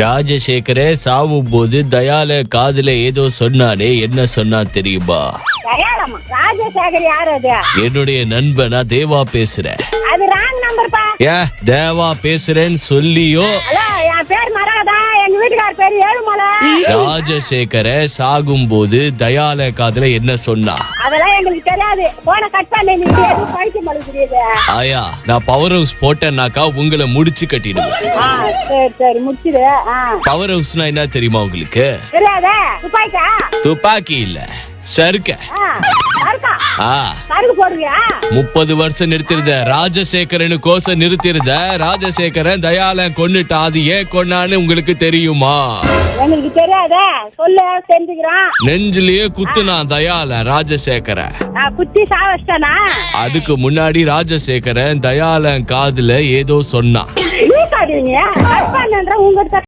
ராஜசேகர சாவும் போது தயால காதுல ஏதோ சொன்னானே, என்ன சொன்னா தெரியுமா? தயாளமா? ராஜசேகர் யார் அது? என்னுடைய நண்பனா தேவா பேசுறேன். அது ராங் நம்பர் பா. தேவா பேசுறேன்னு சொல்லியோ? ஹலோ, என் பேர் மரகதா, எங்க வீட்டுக்கார பேர் ஏழுமலை. ராஜசேகர சாகும் போது தயால காதுல என்ன சொன்னா? அதெல்லாம் எங்களுக்கு தெரியாது. போன கட் பண்ண நீ எதுவும் படிக்க மாட்டேங்குது. ஆயா, நான் பவர் ஹவுஸ் போட்டேன்னாக்கா உங்களை முடிச்சு கட்டிடுவேன். சரி சரி முடிச்சிடு. பவர் ஹவுஸ்னா என்ன தெரியுமா உங்களுக்கு? தெரியாதே. துப்பாக்கியா? துப்பாக்கி இல்ல, சருக்க. சருக்கு போடுறியா? 30 வருஷம் நிறுத்திருந்த ராஜசேகரனு கோச நிறுத்திருந்த ராஜசேகரன் தயால கொன்னுட்டா. அது ஏன் கொன்னான்னு உங்களுக்கு தெரியுமா? எங்களுக்கு தெரியாதே. சொல்லு, தெரிஞ்சுக்கிறோம். நெஞ்சிலேயே குத்துனா தயால ராஜசேகர. குத்தி சாவச்சிட்டானா? அதுக்கு முன்னாடி ராஜசேகரன் தயால காதுல ஏதோ சொன்னா. உங்ககிட்ட